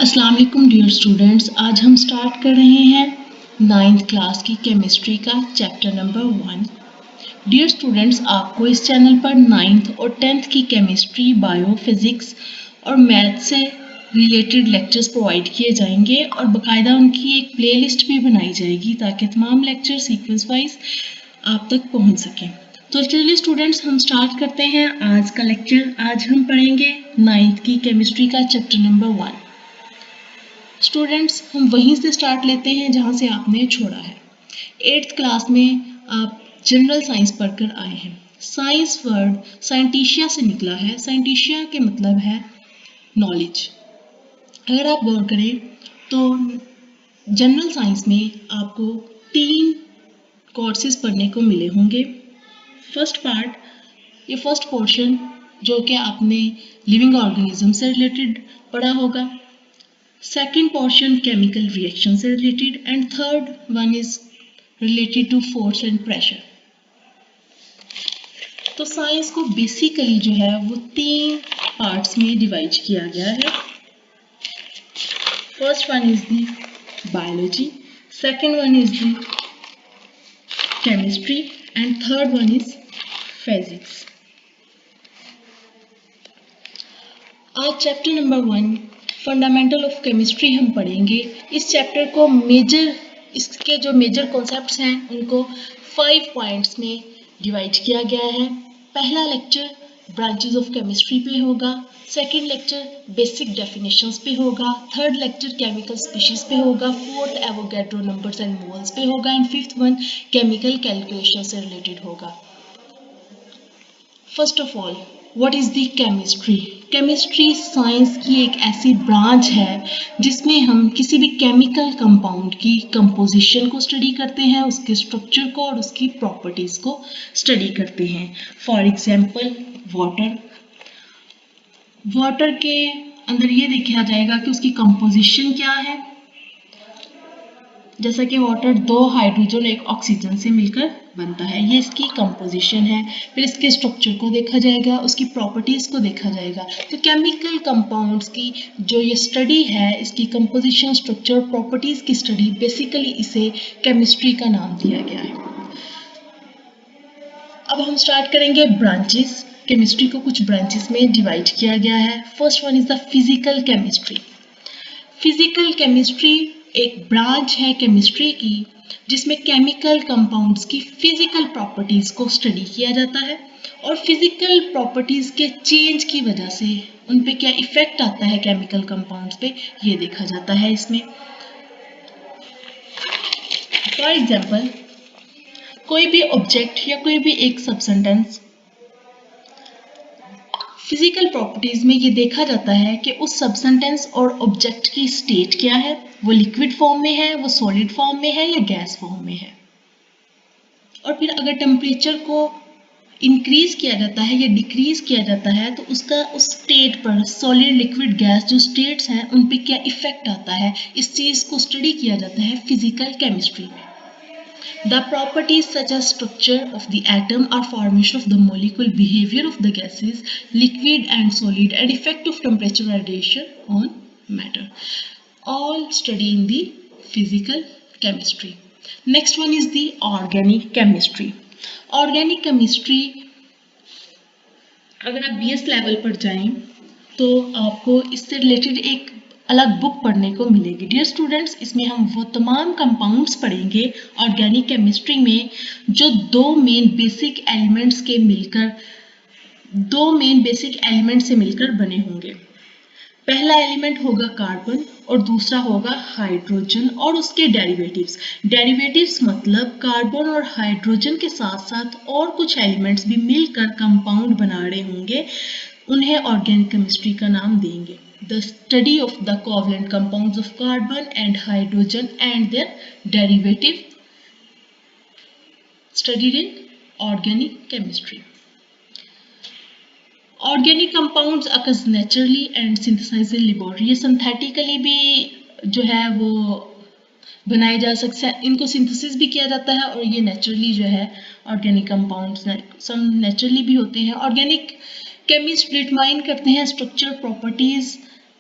अस्सलाम वालेकुम dear students, आज हम स्टार्ट कर रहे हैं 9th क्लास की केमिस्ट्री का चैप्टर नंबर 1। डियर स्टूडेंट्स, आपको इस चैनल पर 9th और 10th की केमिस्ट्री, बायो, फिजिक्स और मैथ से रिलेटेड लेक्चर्स प्रोवाइड किए जाएंगे और बाकायदा उनकी एक प्लेलिस्ट भी बनाई जाएगी ताकि तमाम लेक्चर सीक्वेंस वाइज आप तक पहुंच सकें। तो चलिए स्टूडेंट्स, हम स्टार्ट करते हैं आज का लेक्चर। आज हम पढ़ेंगे 9th की केमिस्ट्री का चैप्टर नंबर 1। स्टूडेंट्स, हम वहीं से स्टार्ट लेते हैं जहाँ से आपने छोड़ा है। 8th क्लास में आप जनरल साइंस पढ़कर आए हैं। साइंस वर्ड साइंटिशिया से निकला है। साइंटिशिया के मतलब है नॉलेज। अगर आप गौर करें तो जनरल साइंस में आपको 3 कोर्सेज पढ़ने को मिले होंगे। फर्स्ट पार्ट, ये फर्स्ट पोर्शन जो कि आपने लिविंग ऑर्गेनिज्म से रिलेटेड पढ़ा होगा। सेकेंड पोर्शन केमिकल रिएक्शन से related and third one is related to force and pressure. तो साइंस को बेसिकली जो है वो 3 पार्ट्स में डिवाइड किया गया है। First one is the biology, second one is the chemistry and third one is physics. आज chapter number 1 fundamental of chemistry हम पढ़ेंगे। इस चैप्टर को इसके जो मेजर कॉन्सेप्ट्स हैं उनको 5 पॉइंट्स में डिवाइड किया गया है। पहला लेक्चर ब्रांचेस ऑफ केमिस्ट्री पे होगा, सेकंड लेक्चर बेसिक डेफिनेशंस पे होगा, थर्ड लेक्चर केमिकल स्पीशीज पे होगा, fourth Avogadro numbers and moles पे होगा and fifth one chemical calculation से रिलेटेड होगा। First of all, what is the chemistry? Chemistry science की एक ऐसी ब्रांच है जिसमें हम किसी भी केमिकल कंपाउंड की कंपोजिशन को स्टडी करते हैं, उसके स्ट्रक्चर को और उसकी प्रॉपर्टीज को स्टडी करते हैं। फॉर एग्जांपल वाटर के अंदर ये देखा जाएगा कि उसकी कंपोजिशन क्या है। जैसा कि वाटर 2 हाइड्रोजन एक ऑक्सीजन से मिलकर बनता है, ये इसकी कंपोजिशन है। फिर इसके स्ट्रक्चर को देखा जाएगा, उसकी प्रॉपर्टीज़ को देखा जाएगा। तो केमिकल कंपाउंड्स की जो ये स्टडी है, इसकी कंपोजिशन, स्ट्रक्चर, प्रॉपर्टीज़ की स्टडी, बेसिकली इसे केमिस्ट्री का नाम दिया गया है। अब हम स्टार्ट करेंगे ब्रांचेस। केमिस्ट्री को कुछ ब्रांचेस में डिवाइड किया गया है। First one is the physical chemistry. Physical chemistry एक ब्रांच है केमिस्ट्री की जिसमें केमिकल कंपाउंड्स की फिजिकल प्रॉपर्टीज को स्टडी किया जाता है और फिजिकल प्रॉपर्टीज के चेंज की वजह से उन पे क्या इफेक्ट आता है केमिकल कंपाउंड्स पे, ये देखा जाता है इसमें। फॉर एग्जांपल, कोई भी ऑब्जेक्ट या कोई भी एक सब्सटेंस फिजिकल प्रॉपर्टीज में ये देखा जाता है कि उस सब्सटेंस और ऑब्जेक्ट की स्टेट क्या है, वो लिक्विड फॉर्म में है, वो सॉलिड फॉर्म में है या गैस फॉर्म में है। और फिर अगर टेम्परेचर को इंक्रीज किया जाता है या डिक्रीज किया जाता है तो उसका उस स्टेट पर, सॉलिड, लिक्विड, गैस जो स्टेट्स हैं उन पे क्या इफेक्ट आता है, इस चीज़ को स्टडी किया जाता है फिजिकल केमिस्ट्री में। The properties such as structure of the atom or formation of the molecule, behavior of the gases, liquid and solid, and effect of temperature radiation on matter, all study in the physical chemistry. Next one is the organic chemistry. Organic chemistry, अगर आप BS level पर जाएं तो आपको इससे related एक अलग book पढ़ने को मिलेगी। डियर स्टूडेंट्स, इसमें हम वो तमाम कंपाउंड्स पढ़ेंगे ऑर्गेनिक केमिस्ट्री में जो दो मेन बेसिक एलिमेंट से मिलकर बने होंगे। पहला एलिमेंट होगा कार्बन और दूसरा होगा हाइड्रोजन और उसके डेरिवेटिव्स मतलब कार्बन और हाइड्रोजन के साथ साथ और कुछ एलिमेंट्स भी मिलकर कंपाउंड बना रहे होंगे, उन्हें ऑर्गेनिक केमिस्ट्री का नाम देंगे। The study of the covalent compounds of carbon and hydrogen and their derivative studied in organic chemistry. Organic compounds occurs naturally and synthesized in laboratory. ये सिंथेटिकली भी जो है वो बनाए जा सकते हैं, इनको सिंथेसिस भी किया जाता है और ये नेचुरली जो है ऑर्गेनिक कंपाउंड्स सम नेचुरली भी होते हैं। ऑर्गेनिक केमिस्ट डिटरमाइन करते हैं स्ट्रक्चर, प्रॉपर्टीज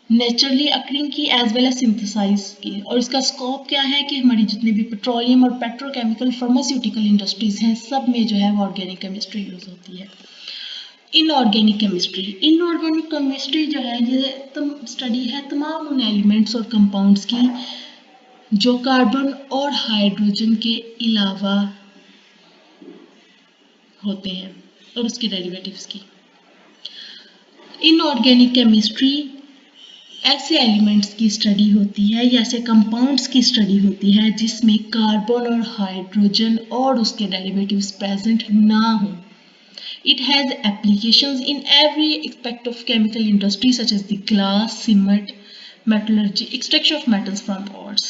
नेचुरली अकरिंग की एज वेल एज सिंथेसाइज की। और इसका स्कोप क्या है कि हमारी जितनी भी पेट्रोलियम और पेट्रोकेमिकल फार्मास्यूटिकल इंडस्ट्रीज हैं सब में जो है वो ऑर्गेनिक केमिस्ट्री यूज होती है। इनऑर्गेनिक केमिस्ट्री जो है ये स्टडी है तमाम उन एलिमेंट्स और कंपाउंड्स की जो कार्बन और हाइड्रोजन के अलावा होते हैं और उसके डेरिवेटिव्स की। इनऑर्गेनिक केमिस्ट्री ऐसे एलिमेंट्स की स्टडी होती है या ऐसे कंपाउंड्स की स्टडी होती है जिसमें कार्बन और हाइड्रोजन और उसके डेरिवेटिव्स प्रेजेंट ना हो। It has applications in every aspect of chemical industry such as the glass, cement, metallurgy, extraction of metals from ores.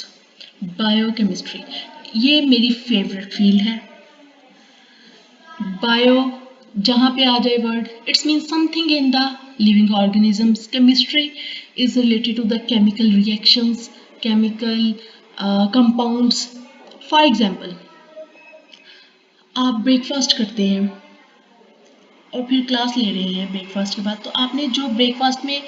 Biochemistry ये मेरी फेवरेट फील्ड है। बायो जहाँ पे आ जाए word its mean something in the living organisms. Chemistry is related to the chemical reactions, chemical compounds. For example आप breakfast करते हैं और फिर क्लास ले रहे हैं ब्रेकफास्ट के बाद, तो आपने जो ब्रेकफास्ट में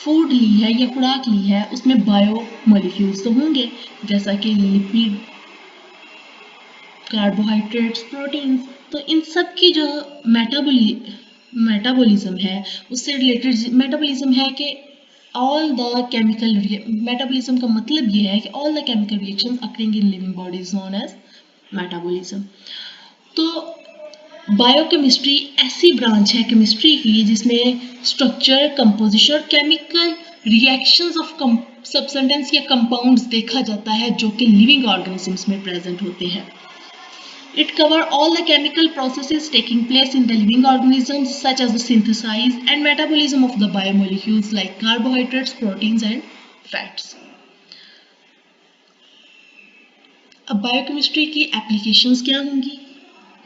फूड ली है या खुराक ली है उसमें बायो मॉलिक्यूल्स तो होंगे, जैसा कि लिपिड, कार्बोहाइड्रेट्स, प्रोटीन्स। तो इन सब की जो मेटाबॉलिज्म है उससे रिलेटेड मेटाबॉलिज्म है कि ऑल द केमिकल मेटाबॉलिज्म का मतलब ये है कि all the chemical reactions occurring in living body is known as metabolism. तो बायोकेमिस्ट्री ऐसी ब्रांच है केमिस्ट्री की जिसमें स्ट्रक्चर, कंपोजिशन और केमिकल रिएक्शंस ऑफ सब्सटेंस या कंपाउंड्स देखा जाता है जो कि लिविंग ऑर्गेनिजम्स में प्रेजेंट होते हैं। It covers all the chemical processes taking place in the living organisms such as the synthesis and metabolism of the biomolecules like carbohydrates, proteins and fats. अब बायोकेमिस्ट्री की एप्लीकेशंस क्या होंगी?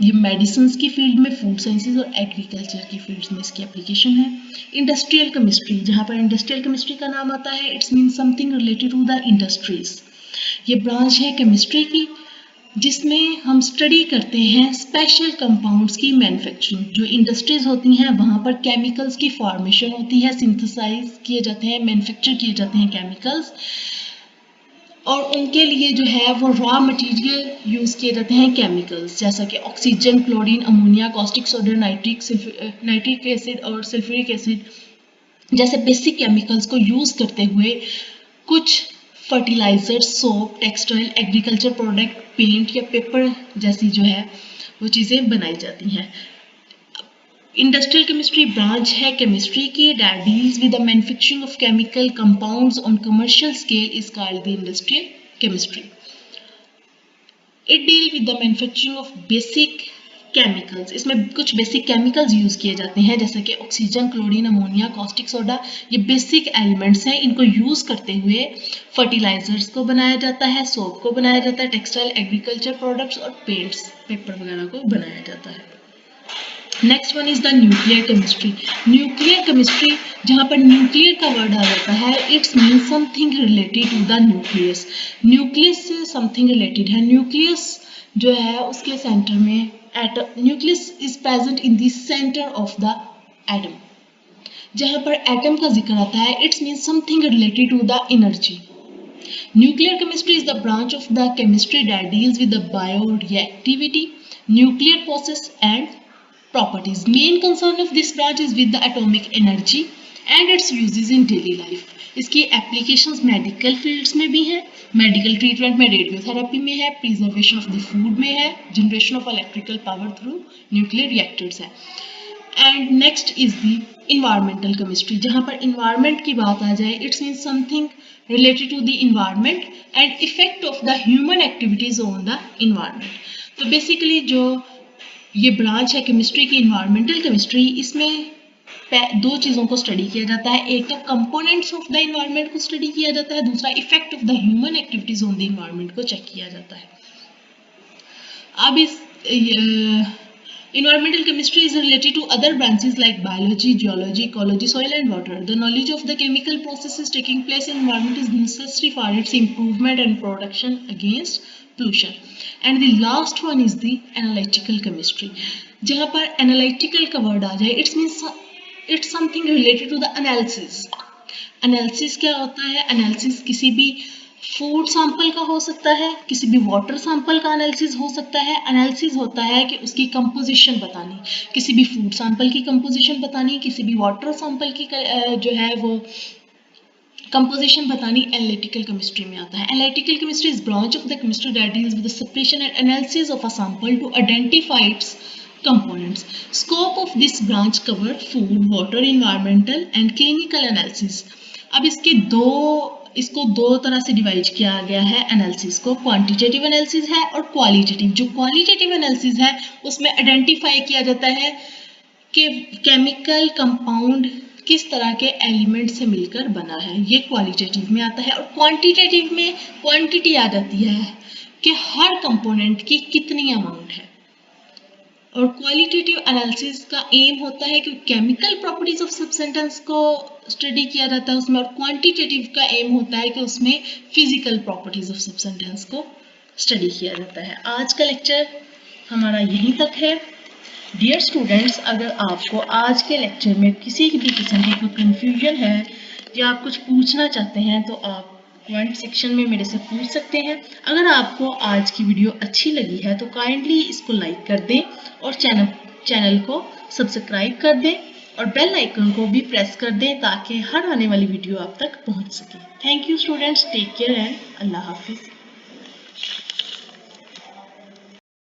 ये medicine की field में, food sciences और agriculture की fields में इसकी एप्लीकेशन है। इंडस्ट्रियल केमिस्ट्री, जहाँ पर इंडस्ट्रियल केमिस्ट्री का नाम आता है its mean something related to the industries. ये ब्रांच है केमिस्ट्री की जिसमें हम स्टडी करते हैं स्पेशल कंपाउंड्स की मैन्युफैक्चरिंग। जो इंडस्ट्रीज होती हैं वहाँ पर केमिकल्स की फॉर्मेशन होती है, सिंथेसाइज किए जाते हैं, मैन्युफैक्चर किए जाते हैं केमिकल्स, और उनके लिए जो है वो रॉ मटेरियल यूज़ किए जाते हैं केमिकल्स, जैसा कि oxygen, chlorine, ammonia, caustic soda, nitric acid और सल्फ्यूरिक एसिड जैसे बेसिक केमिकल्स को यूज़ करते हुए कुछ fertiliser, soap, textile, agriculture product, paint या पेपर जैसी जो है वो चीज़ें बनाई जाती हैं। इंडस्ट्रियल केमिस्ट्री ब्रांच है केमिस्ट्री की that deals with the manufacturing of chemical compounds on commercial scale is called the industrial chemistry. It deals with the manufacturing of basic chemicals. इसमें कुछ बेसिक केमिकल्स यूज किए जाते हैं जैसे कि oxygen, chlorine, ammonia, caustic soda. ये basic elements हैं, इनको यूज करते हुए फर्टिलाइजर्स को बनाया जाता है, सोप को बनाया जाता है, टेक्सटाइल, एग्रीकल्चर प्रोडक्ट्स और पेंट्स, पेपर वगैरह को बनाया जाता है। Next one is the nuclear chemistry. Nuclear chemistry जहाँ पर न्यूक्लियर का वर्ड आ जाता है its mean something related to the nucleus. Nucleus से समथिंग रिलेटेड है। न्यूक्लियस जो है उसके सेंटर में atom, nucleus is present in the centre of the atom. जहाँ पर एटम का जिक्र आता है its mean something related to the energy. Nuclear chemistry is the branch of the chemistry that deals with the bioreactivity, nuclear process and properties. Main concern of this branch is with the atomic energy and its uses in daily life. इसकी applications medical fields में भी है, medical treatment में, radiotherapy में है, preservation of the food में है, generation of electrical power through nuclear reactors है। And next is the environmental chemistry. जहाँ पर इन्वायरमेंट की बात आ जाए it's mean something related to the environment and effect of the human activities on the environment. तो बेसिकली जो ये ब्रांच है केमिस्ट्री की इन्वायरमेंटल केमिस्ट्री, इसमें दो चीज़ों को स्टडी किया जाता है। एक तो कंपोनेंट्स ऑफ द इन्वायरमेंट को स्टडी किया जाता है, दूसरा effect of the human activities on the environment को चेक किया जाता है। अब इस environmental chemistry is related to other branches like biology, geology, ecology, soil and water. The knowledge of the chemical processes taking place in environment is necessary for its improvement and protection against pollution. And the last one is the analytical chemistry. जहाँ पर analytical का word आ जाए, it means it's something related to the analysis. Analysis क्या होता है? Analysis किसी भी food sample का हो सकता है, किसी भी वाटर सैंपल का एनालिसिस हो सकता है। एनालिसिस होता है कि उसकी कंपोजिशन बतानी, किसी भी फूड सैंपल की कंपोजिशन बतानी, किसी भी वाटर सैंपल की जो है वो कंपोजिशन बतानी एनालिटिकल केमिस्ट्री में आता है। Analytical chemistry is branch of the chemistry that deals with the separation and analysis of a sample to identify its components. Scope of this branch cover food, water, environmental and clinical analysis. अब इसको दो तरह से divide किया गया है analysis को। Quantitative analysis है और क्वालिटेटिव। जो क्वालिटेटिव एनालिसिस है उसमें आइडेंटिफाई किया जाता है कि केमिकल कंपाउंड किस तरह के एलिमेंट से मिलकर बना है, ये क्वालिटेटिव में आता है। और क्वांटिटेटिव में क्वांटिटी आ जाती है कि हर कंपोनेंट की कितनी अमाउंट है। और क्वालिटेटिव एनालिसिस का एम होता है कि केमिकल प्रॉपर्टीज ऑफ सब्सटेंस को स्टडी किया जाता है उसमें, और क्वांटिटेटिव का एम होता है कि उसमें फिजिकल प्रॉपर्टीज ऑफ सब्सटेंस को स्टडी किया जाता है। आज का लेक्चर हमारा यहीं तक है। डियर स्टूडेंट्स, अगर आपको आज के लेक्चर में किसी भी किस्म की कोई कन्फ्यूजन है या आप कुछ पूछना चाहते हैं तो आप कमेंट सेक्शन में मेरे से पूछ सकते हैं। अगर आपको आज की वीडियो अच्छी लगी है तो काइंडली इसको लाइक कर दें और चैनल को सब्सक्राइब कर दें और बेल आइकन को भी प्रेस कर दें ताकि हर आने वाली वीडियो आप तक पहुंच सके। Thank you students, take care and अल्लाह हाफिज़।